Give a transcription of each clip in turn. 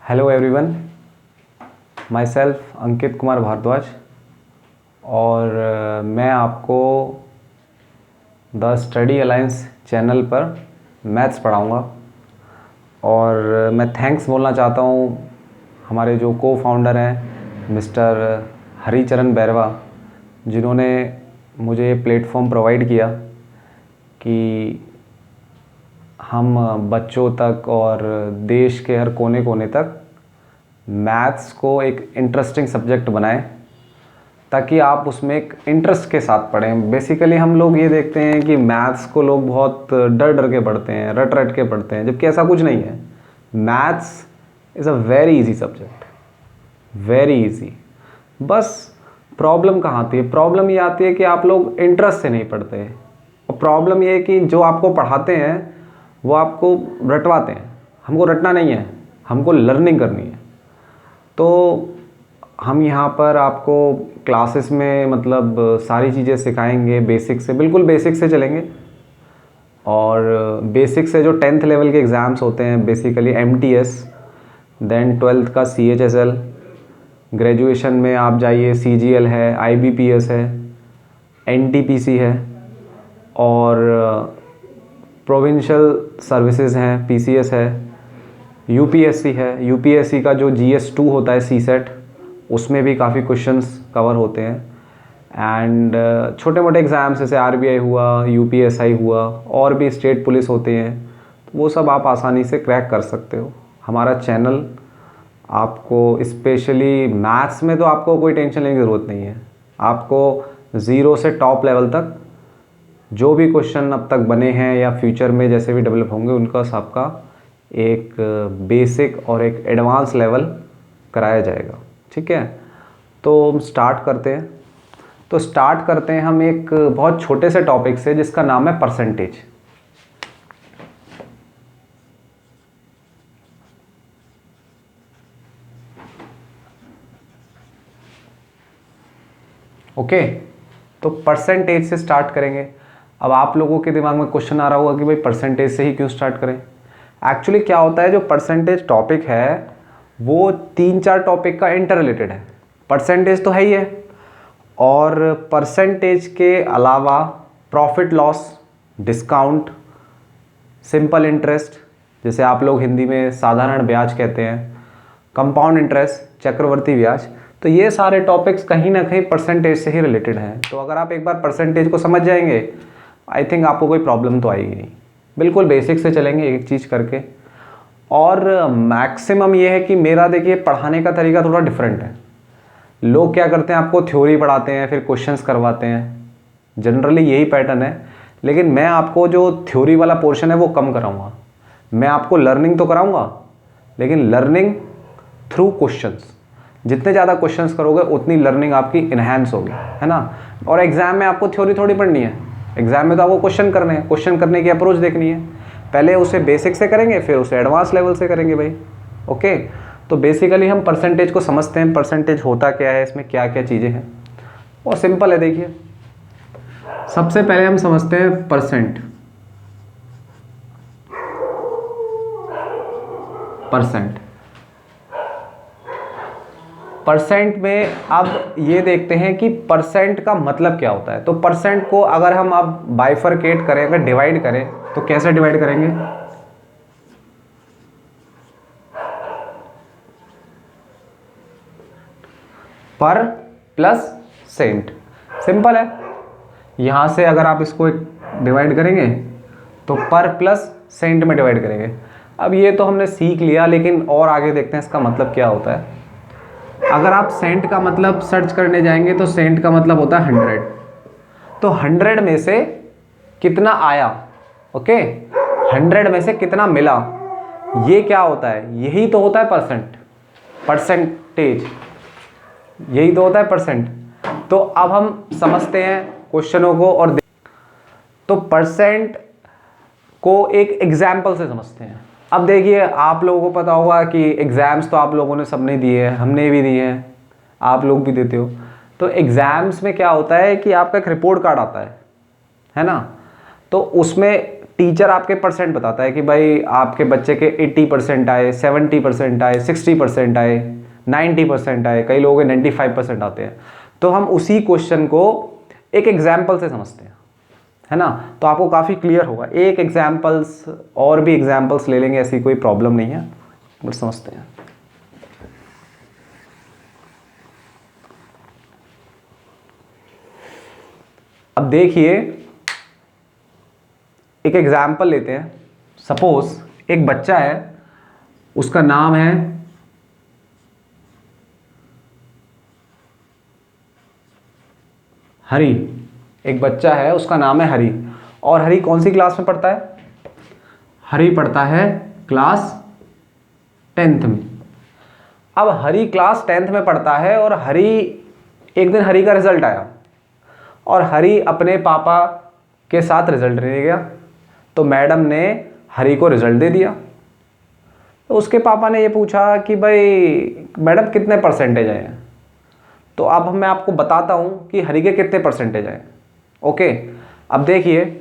Hello everyone, my self Ankit Kumar Bhardwaj और मैं आपको द स्टडी अलायंस चैनल पर मैथ्स पढ़ाऊँगा। और मैं थैंक्स बोलना चाहता हूँ हमारे जो को फाउंडर हैं मिस्टर हरिचरण बैरवा, जिन्होंने मुझे ये प्लेटफॉर्म प्रोवाइड किया कि हम बच्चों तक और देश के हर कोने कोने तक मैथ्स को एक इंटरेस्टिंग सब्जेक्ट बनाएं, ताकि आप उसमें एक इंटरेस्ट के साथ पढ़ें। बेसिकली हम लोग ये देखते हैं कि मैथ्स को लोग बहुत डर डर के पढ़ते हैं, रट रट के पढ़ते हैं, जबकि ऐसा कुछ नहीं है। Maths is a very easy subject, very easy. बस प्रॉब्लम कहाँ आती है? प्रॉब्लम ये आती है कि आप लोग इंटरेस्ट से नहीं पढ़ते हैं, और प्रॉब्लम ये है कि जो आपको पढ़ाते हैं वो आपको रटवाते हैं। हमको रटना नहीं है, हमको लर्निंग करनी है। तो हम यहाँ पर आपको क्लासेस में मतलब सारी चीज़ें सिखाएंगे, बेसिक से, बिल्कुल बेसिक से चलेंगे। और बेसिक से जो 10th लेवल के एग्ज़ाम्स होते हैं, बेसिकली MTS, देन 12th का CHSL, ग्रेजुएशन में आप जाइए CGL है, IBPS है, NTPC है, और प्रोविंशियल सर्विसेज हैं, PCS है, UPSC है। UPSC का जो GS2 होता है CSET, उसमें भी काफ़ी क्वेश्चंस कवर होते हैं। एंड छोटे मोटे एग्ज़ाम्स जैसे RBI हुआ, UPSI हुआ, और भी स्टेट पुलिस होते हैं, तो वो सब आप आसानी से क्रैक कर सकते हो। हमारा चैनल आपको स्पेशली मैथ्स में तो आपको कोई टेंशन लेने की ज़रूरत नहीं है। आपको 0 से टॉप लेवल तक जो भी क्वेश्चन अब तक बने हैं या फ्यूचर में जैसे भी डेवलप होंगे, उनका सबका एक बेसिक और एक एडवांस लेवल कराया जाएगा। ठीक है, तो हम स्टार्ट करते हैं। तो स्टार्ट करते हैं हम एक बहुत छोटे से टॉपिक से, जिसका नाम है परसेंटेज। ओके, तो परसेंटेज से स्टार्ट करेंगे। अब आप लोगों के दिमाग में क्वेश्चन आ रहा होगा कि भाई परसेंटेज से ही क्यों स्टार्ट करें। एक्चुअली क्या होता है, जो परसेंटेज टॉपिक है वो 3-4 टॉपिक का इंटर रिलेटेड है। परसेंटेज तो है ही है, और परसेंटेज के अलावा profit loss, discount, simple interest, जैसे आप लोग हिंदी में साधारण ब्याज कहते हैं, कंपाउंड इंटरेस्ट, चक्रवर्ती ब्याज, तो ये सारे टॉपिक्स कहीं ना कहीं परसेंटेज से ही रिलेटेड हैं। तो अगर आप एक बार परसेंटेज को समझ जाएंगे, आई थिंक आपको कोई प्रॉब्लम तो आएगी नहीं। बिल्कुल बेसिक से चलेंगे एक चीज़ करके। और मैक्सिमम ये है कि मेरा देखिए पढ़ाने का तरीका थोड़ा डिफरेंट है। लोग क्या करते हैं, आपको थ्योरी पढ़ाते हैं, फिर क्वेश्चंस करवाते हैं, जनरली यही पैटर्न है। लेकिन मैं आपको जो थ्योरी वाला पोर्शन है वो कम कराऊंगा। मैं आपको लर्निंग तो कराऊंगा, लेकिन लर्निंग थ्रू क्वेश्चंस। जितने ज़्यादा क्वेश्चंस करोगे उतनी लर्निंग आपकी इन्हांस होगी, है ना। और एग्जाम में आपको थ्योरी थोड़ी पढ़नी है, एग्जाम में तो आपको क्वेश्चन करने हैं, क्वेश्चन करने की अप्रोच देखनी है। पहले उसे बेसिक से करेंगे, फिर उसे एडवांस लेवल से करेंगे भाई। ओके, तो बेसिकली हम परसेंटेज को समझते हैं, परसेंटेज होता क्या है, इसमें क्या क्या चीज़ें हैं। और सिंपल है, देखिए सबसे पहले हम समझते हैं परसेंट। परसेंट में अब ये देखते हैं कि परसेंट का मतलब क्या होता है। तो परसेंट को अगर हम अब बाइफरकेट करें, अगर डिवाइड करें, तो कैसे डिवाइड करेंगे? पर प्लस सेंट। सिंपल है। यहां से अगर आप इसको डिवाइड करेंगे तो पर प्लस सेंट में डिवाइड करेंगे। अब ये तो हमने सीख लिया, लेकिन और आगे देखते हैं इसका मतलब क्या होता है। अगर आप सेंट का मतलब सर्च करने जाएंगे तो सेंट का मतलब होता है 100। तो 100 में से कितना आया, ओके, 100 में से कितना मिला, ये क्या होता है? यही तो होता है परसेंटेज, यही तो होता है परसेंट। तो अब हम समझते हैं क्वेश्चनों को, और तो परसेंट को एक एग्जाम्पल से समझते हैं। अब देखिए, आप लोगों को पता होगा कि एग्ज़ाम्स तो आप लोगों ने सबने दिए हैं, हमने भी दिए हैं, आप लोग भी देते हो। तो एग्ज़ाम्स में क्या होता है कि आपका एक रिपोर्ट कार्ड आता है ना। तो उसमें टीचर आपके परसेंट बताता है कि भाई आपके बच्चे के 80% आए, 70% आए, 60% आए, 90% आए, कई लोगों के 95% आते हैं। तो हम उसी क्वेश्चन को एक एग्जाम्पल से समझते हैं, है ना। तो आपको काफ़ी क्लियर होगा। एक एग्जाम्पल्स और भी एग्जाम्पल्स ले लेंगे, ऐसी कोई प्रॉब्लम नहीं है, बट समझते हैं। अब देखिए, एक एग्जाम्पल लेते हैं। सपोज एक बच्चा है, उसका नाम है हरी। एक बच्चा है, उसका नाम है हरी, और हरी कौन सी क्लास में पढ़ता है? हरी पढ़ता है क्लास 10th में। अब हरी क्लास 10th में पढ़ता है और हरी, एक दिन हरी का रिजल्ट आया और हरी अपने पापा के साथ रिजल्ट लेने गया, तो मैडम ने हरी को रिजल्ट दे दिया। तो उसके पापा ने ये पूछा कि भाई मैडम कितने परसेंटेज आए हैं। तो अब मैं आपको बताता हूँ कि हरी के कितने परसेंटेज आए। ओके, अब देखिए,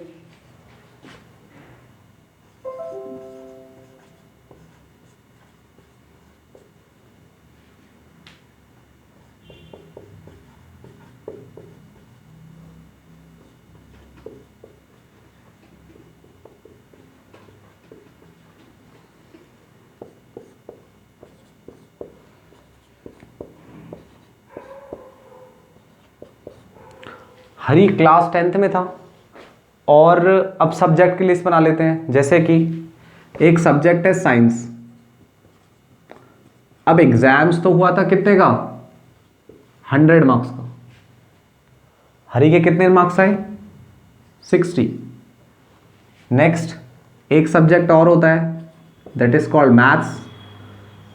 हरी क्लास 10th में था और अब सब्जेक्ट की लिस्ट बना लेते हैं। जैसे कि एक सब्जेक्ट है साइंस। अब एग्जाम्स तो हुआ था कितने का? 100 मार्क्स का। हरी के कितने मार्क्स आए? 60। नेक्स्ट एक सब्जेक्ट और होता है, that is called maths.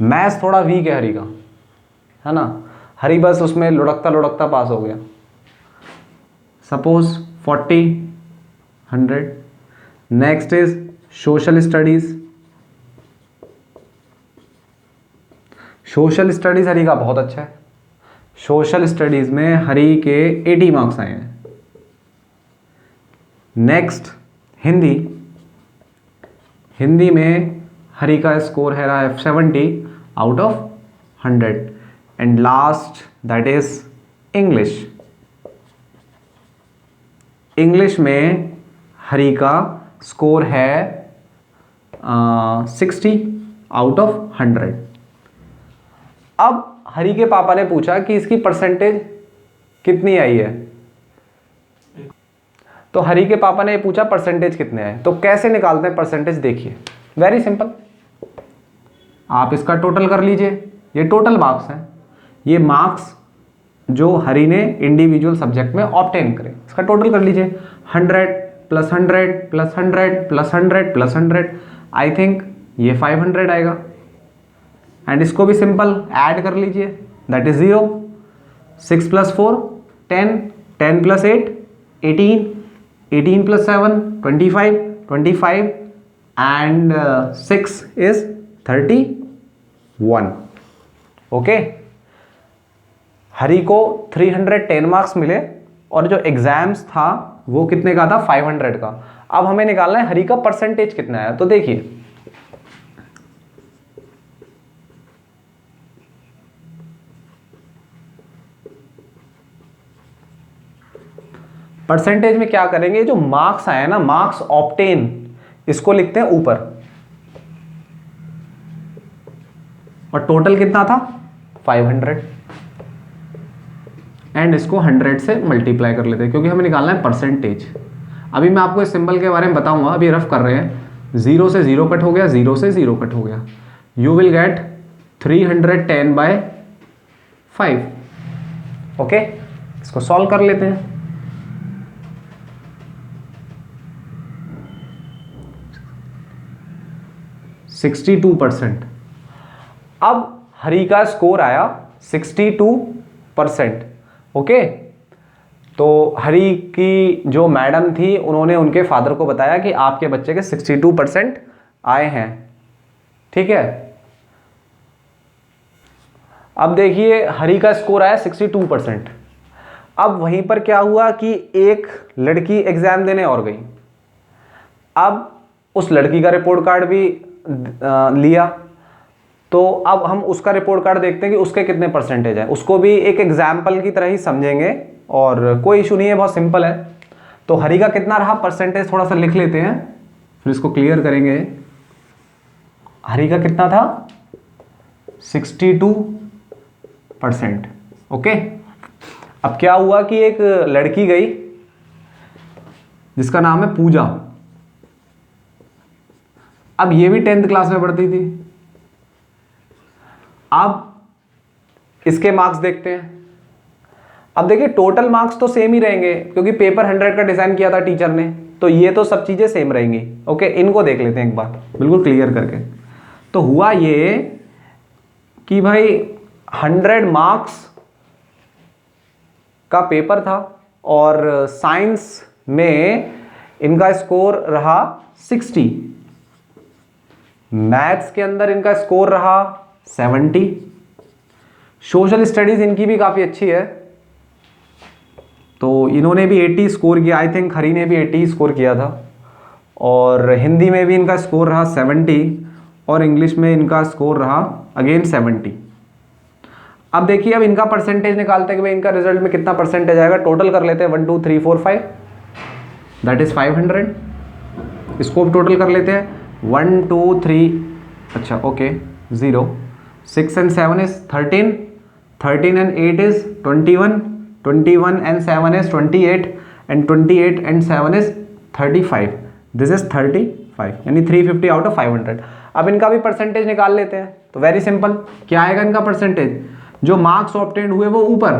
Maths थोड़ा वीक है हरी का, है ना। हरी बस उसमें लुढ़कता लुढ़कता पास हो गया। Suppose 40, 100। Next is social studies. Social studies Hari का बहुत अच्छा है। सोशल स्टडीज में हरी के 80 मार्क्स आए हैं। नेक्स्ट हिंदी। हिंदी में हरी का स्कोर है रहा है 70 out of 100। And last that is English. English में हरी का स्कोर है 60 आउट ऑफ 100। अब हरी के पापा ने पूछा कि इसकी परसेंटेज कितनी आई है। तो हरी के पापा ने पूछा परसेंटेज कितने आए। तो कैसे निकालते हैं परसेंटेज? देखिए, वेरी सिंपल। आप इसका टोटल कर लीजिए। ये टोटल मार्क्स हैं। ये मार्क्स जो हरी ने इंडिविजुअल सब्जेक्ट में ऑब्टेन करे, इसका टोटल कर लीजिए। 100 plus 100 plus 100 plus 100 plus 100, I think ये 500 आएगा। एंड इसको भी सिंपल ऐड कर लीजिए, that is 0। 6 plus 4 10, 10 plus 8 18, 18 plus 7 25, 25 and 6 is 31। Okay, Hari को 310 मार्क्स मिले और जो एग्जाम्स था वो कितने का था? 500 का। अब हमें निकालना है हरी का परसेंटेज कितना है। तो देखिए, परसेंटेज में क्या करेंगे, जो मार्क्स आए ना, मार्क्स ऑब्टेन, इसको लिखते हैं ऊपर, और टोटल कितना था? 500। एंड इसको 100 से मल्टीप्लाई कर लेते हैं, क्योंकि हमें निकालना है परसेंटेज। अभी मैं आपको इस सिंबल के बारे में बताऊंगा, अभी रफ कर रहे हैं। 0 से 0 कट हो गया, 0 से 0 कट हो गया। You will get 310/5। ओके, इसको सॉल्व कर लेते हैं। %62। अब हरी का स्कोर आया 62%। ओके, तो हरी की जो मैडम थी, उन्होंने उनके फादर को बताया कि आपके बच्चे के 62% आए हैं। ठीक है, अब देखिए हरी का स्कोर आया 62%। अब वहीं पर क्या हुआ कि एक लड़की एग्जाम देने और गई। अब उस लड़की का रिपोर्ट कार्ड भी लिया। तो अब हम उसका रिपोर्ट कार्ड देखते हैं कि उसके कितने परसेंटेज हैं, उसको भी एक एग्जाम्पल की तरह ही समझेंगे और कोई इशू नहीं है, बहुत सिंपल है। तो हरी का कितना रहा परसेंटेज, थोड़ा सा लिख लेते हैं फिर इसको क्लियर करेंगे। हरी का कितना था 62%। ओके, अब क्या हुआ कि एक लड़की गई जिसका नाम है पूजा। अब ये भी 10th क्लास में पढ़ती थी। अब इसके मार्क्स देखते हैं। अब देखिए टोटल मार्क्स तो सेम ही रहेंगे क्योंकि पेपर 100 का डिजाइन किया था टीचर ने, तो ये तो सब चीजें सेम रहेंगी। ओके, इनको देख लेते हैं एक बार बिल्कुल क्लियर करके। तो हुआ ये कि भाई 100 मार्क्स का पेपर था और साइंस में इनका स्कोर रहा 60, मैथ्स के अंदर इनका स्कोर रहा 70, सोशल स्टडीज इनकी भी काफ़ी अच्छी है तो इन्होंने भी 80 स्कोर किया। आई थिंक हरी ने भी 80 स्कोर किया था। और हिंदी में भी इनका स्कोर रहा 70 और इंग्लिश में इनका स्कोर रहा अगेन 70। अब देखिए अब इनका परसेंटेज निकालते हैं कि भाई इनका रिजल्ट में कितना परसेंटेज आएगा। टोटल कर लेते हैं 1 2 3 4 5, दैट इज 500। इसको भी टोटल कर लेते हैं 1 2 3, अच्छा okay 0, 6 and 7 is 13, 13 and 8 is 21, 21 and 7 is 28 and 28 and 7 is 35, this is 35 यानी 350 आउट ऑफ 500। अब इनका भी परसेंटेज निकाल लेते हैं। तो वेरी सिंपल, क्या आएगा इनका परसेंटेज, जो मार्क्स ऑब्टेन्ड हुए वो ऊपर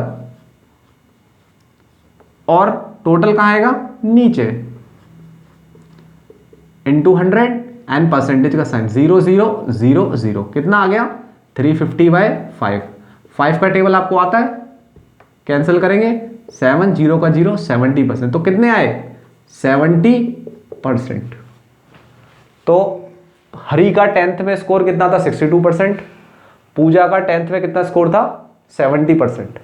और टोटल कहाँ आएगा नीचे, इनटू 100 एंड परसेंटेज का साइन 0 0 0 0, कितना आ गया 350/5। 5 का टेबल आपको आता है, कैंसिल करेंगे 7 0 का 0 70%, तो कितने आए 70%। तो हरी का 10th में स्कोर कितना था 62%, पूजा का 10th में कितना स्कोर था 70%।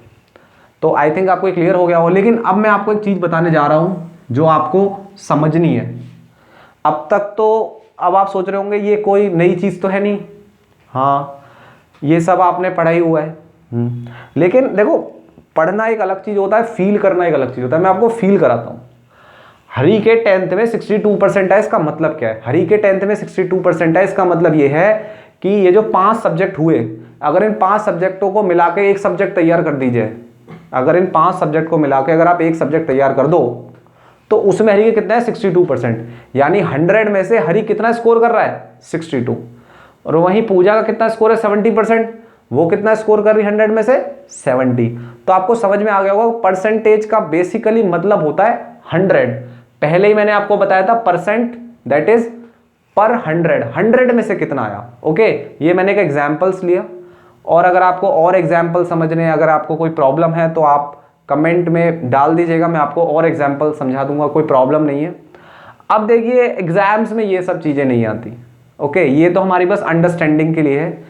तो आई थिंक आपको क्लियर हो गया हो। लेकिन अब मैं आपको एक चीज बताने जा रहा हूं जो आपको समझनी है। अब तक तो अब आप सोच रहे होंगे ये कोई नई चीज तो है नहीं, हाँ ये सब आपने पढ़ा ही हुआ है। लेकिन देखो पढ़ना एक अलग चीज होता है, फील करना एक अलग चीज होता है। मैं आपको फील कराता हूं। हरी के 10th में 62% है, इसका मतलब क्या है, हरी के 10th में 62% है, इसका मतलब ये है कि ये जो 5 सब्जेक्ट हुए, अगर इन 5 सब्जेक्टों को मिला के एक सब्जेक्ट तैयार कर दीजिए, अगर इन 5 सब्जेक्ट को मिला के अगर आप एक सब्जेक्ट तैयार कर दो तो उसमें हरी के कितना है 62%, यानी 100 में से हरी कितना स्कोर कर रहा है 62। और वहीं पूजा का कितना स्कोर है 70%, वो कितना स्कोर कर रही है 100 में से 70। तो आपको समझ में आ गया होगा परसेंटेज का बेसिकली मतलब होता है 100। पहले ही मैंने आपको बताया था परसेंट दैट इज पर 100 में से कितना आया। ओके, ये मैंने एक एग्जाम्पल्स लिया। और अगर आपको और एग्जाम्पल समझने, अगर आपको कोई प्रॉब्लम है तो आप कमेंट में डाल दीजिएगा, मैं आपको और एग्जाम्पल समझा दूंगा, कोई प्रॉब्लम नहीं है। अब देखिए एग्जाम्स में ये सब चीजें नहीं आती। ओके, ये तो हमारी बस अंडरस्टैंडिंग के लिए है।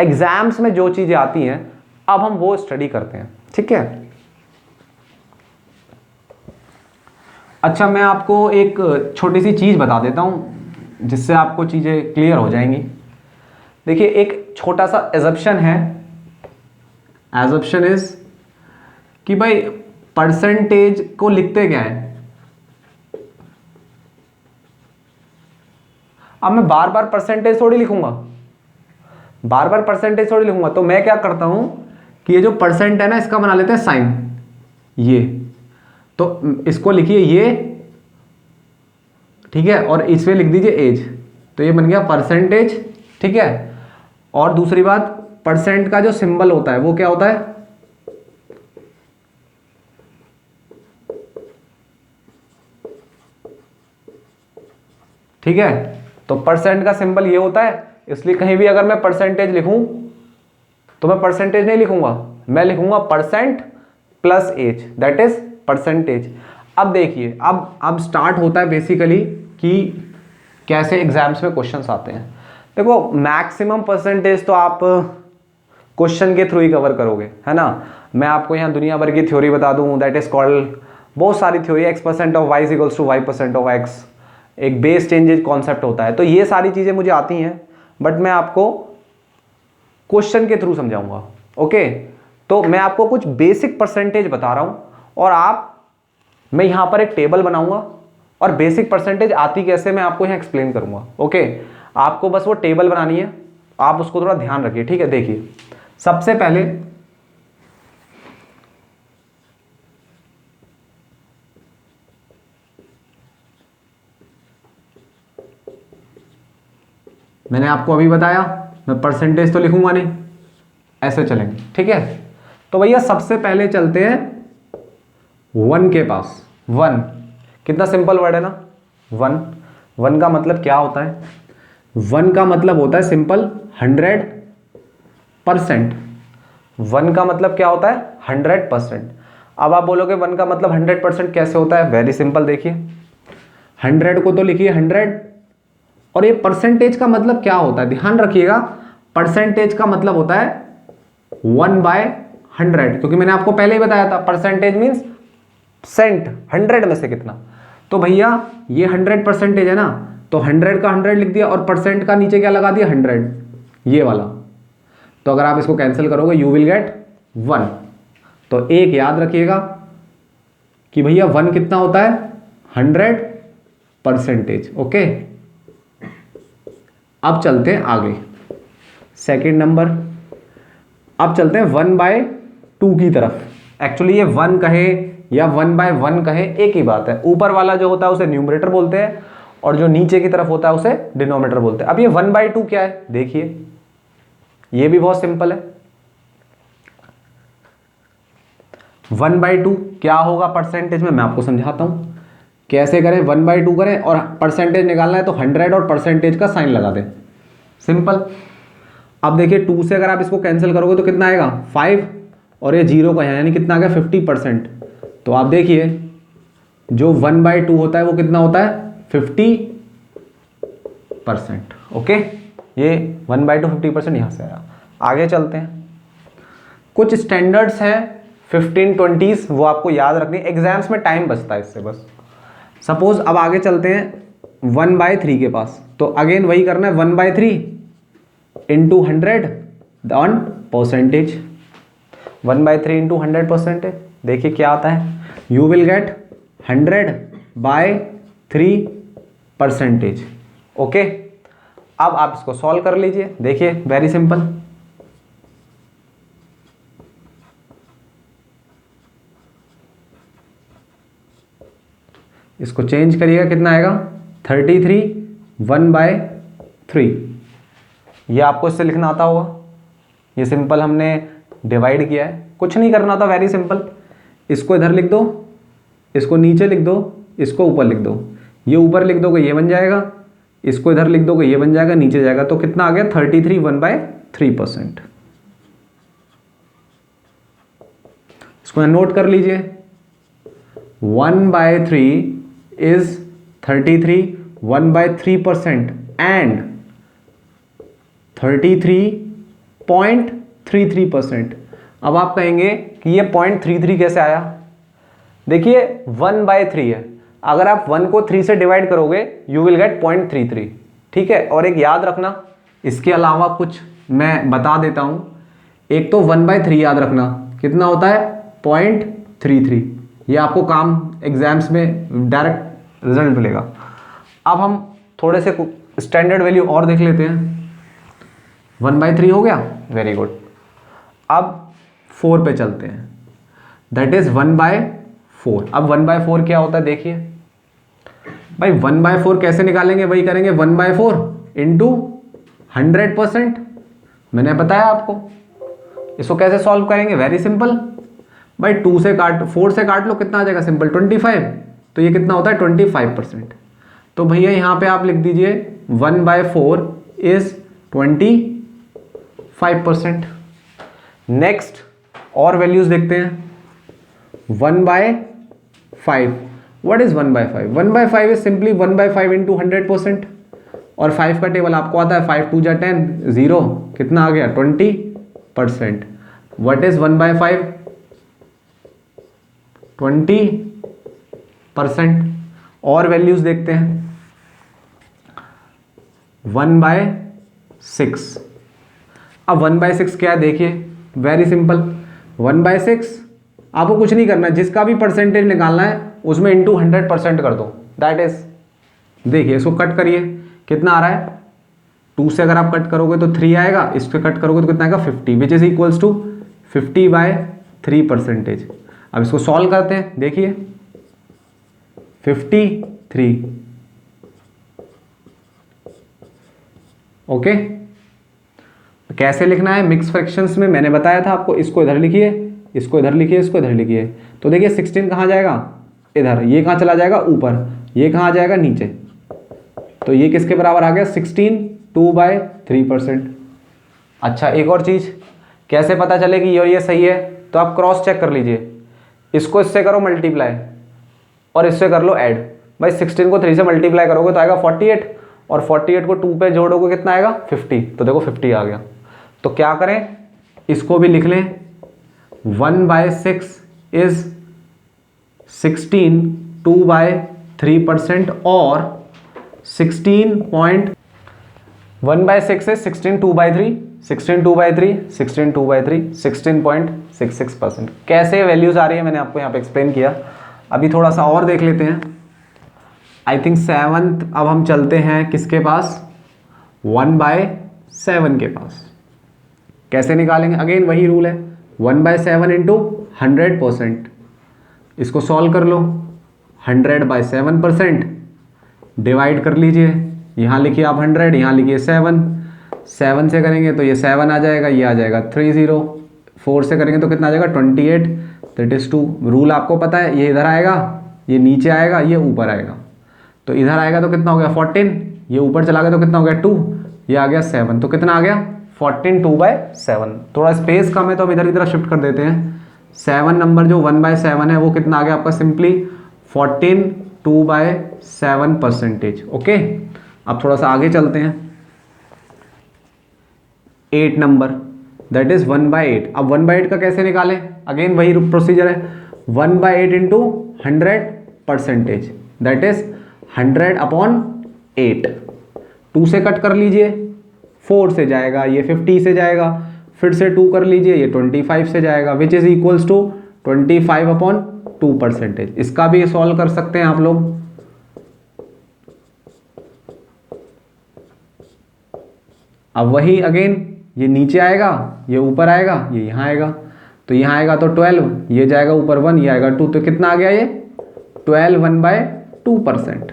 एग्जाम्स में जो चीजें आती हैं अब हम वो स्टडी करते हैं, ठीक है। अच्छा, मैं आपको एक छोटी सी चीज बता देता हूं जिससे आपको चीजें क्लियर हो जाएंगी। देखिए एक छोटा सा एजप्शन है, एजप्शन इज कि भाई परसेंटेज को लिखते क्या है। अब मैं बार बार परसेंटेज थोड़ी लिखूंगा, बार बार परसेंटेज थोड़ी लिखूंगा। तो मैं क्या करता हूं कि ये जो परसेंट है ना इसका बना लेते हैं साइन, ये तो इसको लिखिए ये, ठीक है, और इसमें लिख दीजिए एज, तो ये बन गया परसेंटेज, ठीक है। और दूसरी बात, परसेंट का जो सिंबल होता है वो क्या होता है, ठीक है। तो परसेंट का सिंबल ये होता है, इसलिए कहीं भी अगर मैं परसेंटेज लिखूं तो मैं परसेंटेज नहीं लिखूंगा, मैं लिखूंगा percent plus age, that is percentage. अब देखिए अब स्टार्ट होता है बेसिकली कि कैसे एग्जाम्स में क्वेश्चंस आते हैं। देखो मैक्सिमम परसेंटेज तो आप क्वेश्चन के थ्रू ही कवर करोगे, है ना। मैं आपको यहाँ दुनिया भर की थ्योरी बता दूं, दैट इज कॉल्ड, बहुत सारी theory, x% of y equals to y% of x, एक बेस चेंजेज कॉन्सेप्ट होता है। तो ये सारी चीज़ें मुझे आती हैं, बट मैं आपको क्वेश्चन के थ्रू समझाऊंगा। ओके, तो मैं आपको कुछ बेसिक परसेंटेज बता रहा हूं और मैं यहां पर एक टेबल बनाऊंगा और बेसिक परसेंटेज आती कैसे मैं आपको यहां एक्सप्लेन करूंगा। ओके, आपको बस वो टेबल बनानी है, आप उसको थोड़ा ध्यान रखिए, ठीक है। देखिए, सबसे पहले मैंने आपको अभी बताया, मैं परसेंटेज तो लिखूंगा नहीं, ऐसे चलेंगे, ठीक है। तो भैया सबसे पहले चलते हैं 1 के पास। 1 कितना सिंपल वर्ड है ना, 1। 1 का मतलब क्या होता है? 1 का मतलब होता है सिंपल 100%। 1 का मतलब क्या होता है? 100%। अब आप बोलोगे 1 का मतलब 100% कैसे होता है? वेरी सिंपल, देखिए 100 को तो लिखिए 100, और ये परसेंटेज का मतलब क्या होता है? ध्यान रखिएगा, परसेंटेज का मतलब होता है 1/100, क्योंकि मैंने आपको पहले ही बताया था परसेंटेज मीन्स सेंट, 100 में से कितना। तो भैया ये 100% है ना, तो 100 का 100 लिख दिया और परसेंट का नीचे क्या लगा दिया? 100, ये वाला। तो अगर आप इसको कैंसिल करोगे यू विल गेट 1। तो एक याद रखिएगा कि भैया 1 कितना होता है? 100%। ओके, अब चलते हैं आगे, सेकंड नंबर। अब चलते हैं 1/2 की तरफ। एक्चुअली ये 1 कहे या 1/1 कहे एक ही बात है। ऊपर वाला जो होता है उसे न्यूमरेटर बोलते हैं और जो नीचे की तरफ होता है उसे डिनोमिनेटर बोलते हैं। अब ये 1/2 क्या है? देखिए ये भी बहुत सिंपल है। 1/2 क्या होगा परसेंटेज में? मैं आपको समझाता हूं कैसे करें। 1/2 करें और परसेंटेज निकालना है तो 100 और परसेंटेज का साइन लगा दें, सिंपल। अब देखिए 2 से अगर आप इसको कैंसिल करोगे तो कितना आएगा? 5, और ये 0 का है यानी कितना आ गया? 50%। तो आप देखिए जो 1/2 होता है वो कितना होता है? 50%। ओके, ये 1/2 50% यहां से आया। आगे चलते हैं, कुछ स्टैंडर्ड्स हैं 15 20s, वो आपको याद रखनी, एग्जाम्स में टाइम बचता है इससे बस। सपोज अब आगे चलते हैं 1/3 के पास, तो अगेन वही करना है, 1/3 इंटू 100 ऑन परसेंटेज। 1/3 इंटू 100%। देखिए क्या आता है, यू विल गेट 100/3%। ओके, अब आप इसको सॉल्व कर लीजिए। देखिए वेरी सिंपल, इसको चेंज करिएगा, कितना आएगा? 33 1/3। ये आपको इससे लिखना आता होगा, ये सिंपल हमने डिवाइड किया है, कुछ नहीं करना था, वेरी सिंपल। इसको इधर लिख दो, इसको नीचे लिख दो, इसको ऊपर लिख दो। ये ऊपर लिख दोगे ये बन जाएगा, इसको इधर लिख दोगे ये बन जाएगा, नीचे जाएगा। तो कितना आ गया? 33 1/3%। इसको नोट कर लीजिए, 1/3 इज 33 1/3% एंड 33.33%। अब आप कहेंगे कि ये 0.33 कैसे आया? देखिए 1/3 है, अगर आप 1 को 3 से डिवाइड करोगे यू विल गेट 0.33, ठीक है। और एक याद रखना, इसके अलावा कुछ मैं बता देता हूं। एक तो 1/3 याद रखना कितना होता है? 0.33। ये आपको काम एग्जाम्स में डायरेक्ट रिजल्ट मिलेगा। अब हम थोड़े से स्टैंडर्ड वैल्यू और देख लेते हैं। 1/3 हो गया, वेरी गुड। अब 4 पे चलते हैं, दैट इज 1/4। अब 1/4 क्या होता है? देखिए भाई 1/4 कैसे निकालेंगे? वही करेंगे, 1/4 इंटू 100%। मैंने बताया आपको। इसको कैसे सॉल्व करेंगे? वेरी सिंपल भाई, 2 से काट 4 से काट लो, कितना आ जाएगा? सिंपल 25। तो ये कितना होता है? 25%। तो भैया यहां पे आप लिख दीजिए 1/4 इज 25%। नेक्स्ट और वैल्यूज देखते हैं। 1/5, what is 1/5? 1/5 is simply 1/5 into 100%। और 5 का टेबल आपको आता है, 5 2 जा 10, 0, कितना आ गया? 20%। What is 1/5? 20%। और वैल्यूज देखते हैं, 1/6। अब 1/6 क्या है देखिए, वेरी सिंपल। 1/6 आपको कुछ नहीं करना है, जिसका भी परसेंटेज निकालना है उसमें इंटू 100% कर दो, दैट इज। देखिए इसको कट करिए, कितना आ रहा है, 2 से अगर आप कट करोगे तो 3 आएगा, इससे कट करोगे तो कितना आएगा 50, विच इज इक्वल्स टू 50/3%। अब इसको सॉल्व करते हैं, देखिए 53। ओके, कैसे लिखना है मिक्स फ्रैक्शंस में मैंने बताया था आपको, इसको इधर लिखिए, इसको इधर लिखिए, इसको इधर लिखिए। तो देखिए 16 कहाँ जाएगा, इधर। ये कहाँ चला जाएगा, ऊपर। ये कहाँ जाएगा, नीचे। तो ये किसके बराबर आ गया, 16 2/3%। अच्छा, एक और चीज़, कैसे पता चले कि ये सही है, तो आप क्रॉस चेक कर लीजिए। इसको इससे करो मल्टीप्लाई और इससे कर लो ऐड। भाई 16 को 3 से मल्टीप्लाई करोगे तो आएगा 48, और 48 को 2 पे जोड़ोगे कितना आएगा 50। तो देखो 50 आ गया। तो क्या करें, इसको भी लिख लें, 1/6 इज 16 2/3%, और 1/6 is 16 2/3, 16 2/3, 16 2/3, 16.66%। कैसे वैल्यूज आ रही है मैंने आपको यहाँ पे एक्सप्लेन किया। अभी थोड़ा सा और देख लेते हैं। आई थिंक 7th, अब हम चलते हैं किसके पास, 1/7 के पास। कैसे निकालेंगे, अगेन वही रूल है, 1/7 इंटू 100%। इसको सॉल्व कर लो, 100/7% डिवाइड कर लीजिए। यहाँ लिखिए आप 100, यहाँ लिखिए 7। 7 से करेंगे तो ये 7 आ जाएगा, ये आ जाएगा 30। 4 से करेंगे तो कितना आ जाएगा 28, दैट इज 2। रूल आपको पता है, ये इधर आएगा, ये नीचे आएगा, ये ऊपर आएगा। तो इधर आएगा तो कितना हो गया 14, ये ऊपर चला गया तो कितना हो गया 2, ये आ गया 7। तो कितना आ गया 14 2/7। थोड़ा स्पेस कम है तो हम इधर की तरफ शिफ्ट कर देते हैं। 7 नंबर जो 1/7 है वो कितना आ गया आपका, सिंपली 14 2/7%। ओके, अब थोड़ा सा आगे चलते हैं। 8 नंबर, दैट इज 1/8। अब 1/8 का कैसे निकालें, अगेन वही प्रोसीजर है, 1/8 इंटू 100%, दैट इज 100/8। 2 से कट कर लीजिए, 4 से जाएगा, ये 50 से जाएगा, फिर से 2 कर लीजिए, ये 25 से जाएगा, विच इज इक्वल्स टू 25/2%। इसका भी सॉल्व कर सकते हैं आप लोग। अब वही अगेन, ये नीचे आएगा, ये ऊपर आएगा, ये यहाँ आएगा। तो यहाँ आएगा तो 12, ये जाएगा ऊपर 1, ये आएगा 2, तो कितना आ गया ये 12 1/2%।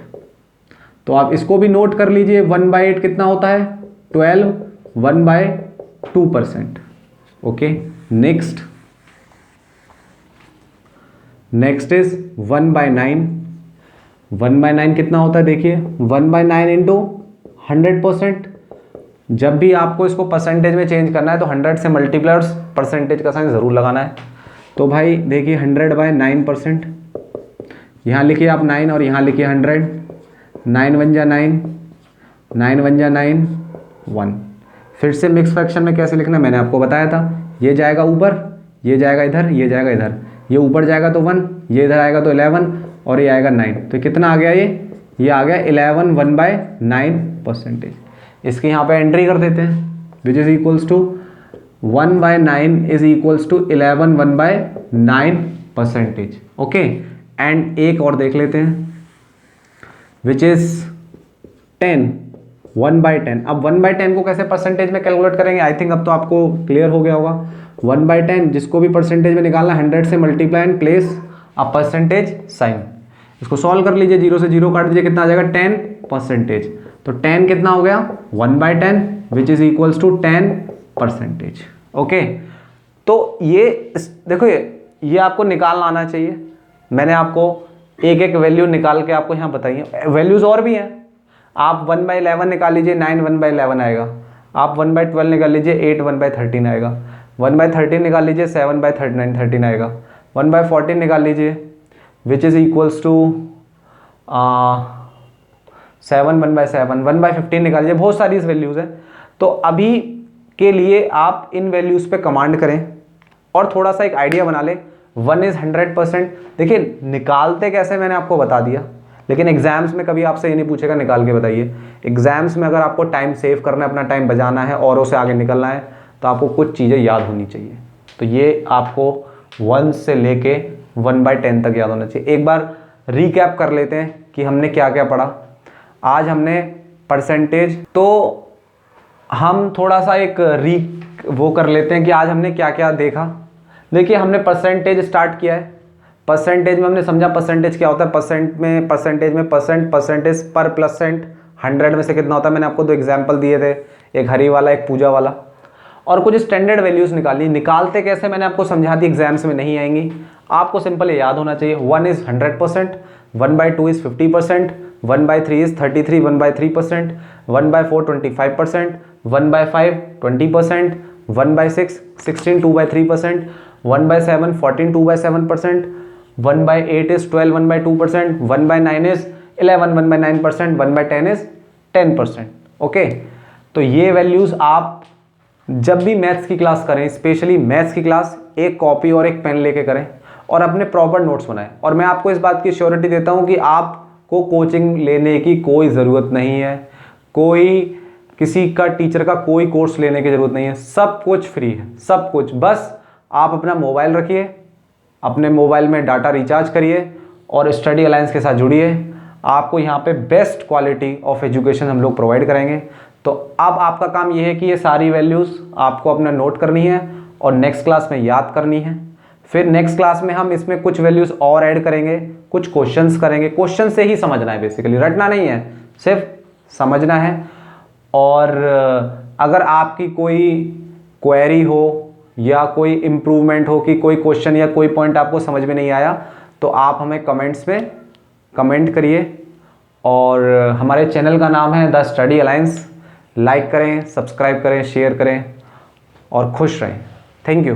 तो आप इसको भी नोट कर लीजिए, 1/8 कितना होता है 12 1/2%। Okay, next is 1/9। 1/9 कितना होता है, देखिए 1/9 इंटू 100%। जब भी आपको इसको परसेंटेज में चेंज करना है तो 100 से मल्टीप्लाई और परसेंटेज का साइन ज़रूर लगाना है। तो भाई देखिए 100/9%, यहाँ लिखिए आप 9 और यहाँ लिखिए 100। 9 1 जा 9, 9 1 जा 9, 1। फिर से मिक्स फ्रैक्शन में कैसे लिखना मैंने आपको बताया था, ये जाएगा ऊपर, ये जाएगा इधर, ये जाएगा इधर, ये ऊपर जाएगा तो 1, ये इधर आएगा तो 11, और ये आएगा 9। तो कितना आ गया ये आ गया 11 1/9%। इसकी यहाँ पे एंट्री कर देते हैं, which is equals to 1/9 is equals to 11 1/9%। Okay, and एक और देख लेते हैं, विच इज 10, 1/10। अब 1/10 को कैसे परसेंटेज में कैलकुलेट करेंगे, आई थिंक अब तो आपको क्लियर हो गया होगा। 1/10 जिसको भी परसेंटेज में निकालना, 100 से multiply and place a percentage sign. इसको सॉल्व कर लीजिए, 0 से 0 काट दीजिए, कितना आ जाएगा 10%। तो 10 कितना हो गया 1/10, which is equals to 10%। Okay, तो ये देखो, ये आपको निकालना आना चाहिए। मैंने आपको एक एक वैल्यू निकाल के आपको यहाँ बताई है, वैल्यूज और भी हैं। आप 1/11 निकाल लीजिए, 9 1/11 आएगा। आप 1/12 निकाल लीजिए, 8 1/13 आएगा। 1/13 निकाल लीजिए, 7/39 13 आएगा। 1/14 निकाल लीजिए, विच इज इक्वल्स टू 7 1/7। 1/15 निकाल लीजिए, बहुत सारी इस वैल्यूज़ हैं। तो अभी के लिए आप इन वैल्यूज़ पे कमांड करें और थोड़ा सा एक आइडिया बना लें। 1 इज़ 100%। देखिए निकालते कैसे मैंने आपको बता दिया, लेकिन एग्जाम्स में कभी आपसे ये नहीं पूछेगा निकाल के बताइए। एग्जाम्स में अगर आपको टाइम सेव करना है, अपना टाइम बचाना है, औरों से आगे निकलना है, तो आपको कुछ चीज़ें याद होनी चाहिए। तो ये आपको 1 से लेके 1/10 तक याद होना चाहिए। एक बार रीकैप कर लेते हैं कि हमने क्या क्या पढ़ा। आज हमने परसेंटेज, तो हम थोड़ा सा एक वो कर लेते हैं कि आज हमने क्या क्या देखा। देखिए, हमने परसेंटेज स्टार्ट किया है। परसेंटेज में हमने समझा परसेंटेज क्या होता है। परसेंटेज में परसेंटेज पर परसेंट 100 में से कितना होता है। मैंने आपको 2 एग्जाम्पल दिए थे, एक हरी वाला, एक पूजा वाला, और कुछ स्टैंडर्ड वैल्यूज़ निकाली। निकालते कैसे मैंने आपको समझा दी, एग्जाम्स में नहीं आएंगी, आपको सिंपल ये याद होना चाहिए। 1 is 100%, 1/2 is 50%, 1/3 is 33, 1/3%, 1/4 25%, 1/5 20%, 1/6 16 2/3%, 1/7 14 2/7%, 1/8 is 12 1/2%, 1/9 is 11 1/9%, 1/10 is 10%। Okay, तो ये वैल्यूज़ आप जब भी मैथ्स की क्लास करें, स्पेशली मैथ्स की क्लास, एक कॉपी और एक पेन लेके करें और अपने प्रॉपर नोट्स बनाएं। और मैं आपको इस बात की श्योरिटी देता हूं कि आपको कोचिंग लेने की कोई ज़रूरत नहीं है, कोई किसी का टीचर का कोई कोर्स लेने की ज़रूरत नहीं है, सब कुछ फ्री है, सब कुछ। बस आप अपना मोबाइल रखिए, अपने मोबाइल में डाटा रिचार्ज करिए और स्टडी अलायंस के साथ जुड़िए। आपको यहाँ पे बेस्ट क्वालिटी ऑफ एजुकेशन हम लोग प्रोवाइड करेंगे। तो अब आपका काम ये है कि ये सारी वैल्यूज़ आपको अपना नोट करनी है और नेक्स्ट क्लास में याद करनी है। फिर नेक्स्ट क्लास में हम इसमें कुछ वैल्यूज़ और ऐड करेंगे, कुछ क्वेश्चंस करेंगे। क्वेश्चन से ही समझना है, बेसिकली रटना नहीं है, सिर्फ समझना है। और अगर आपकी कोई क्वेरी हो या कोई इम्प्रूवमेंट हो कि कोई क्वेश्चन या कोई पॉइंट आपको समझ में नहीं आया, तो आप हमें कमेंट्स में कमेंट करिए। और हमारे चैनल का नाम है द स्टडी अलायंस। लाइक करें, सब्सक्राइब करें, शेयर करें और खुश रहें। Thank you.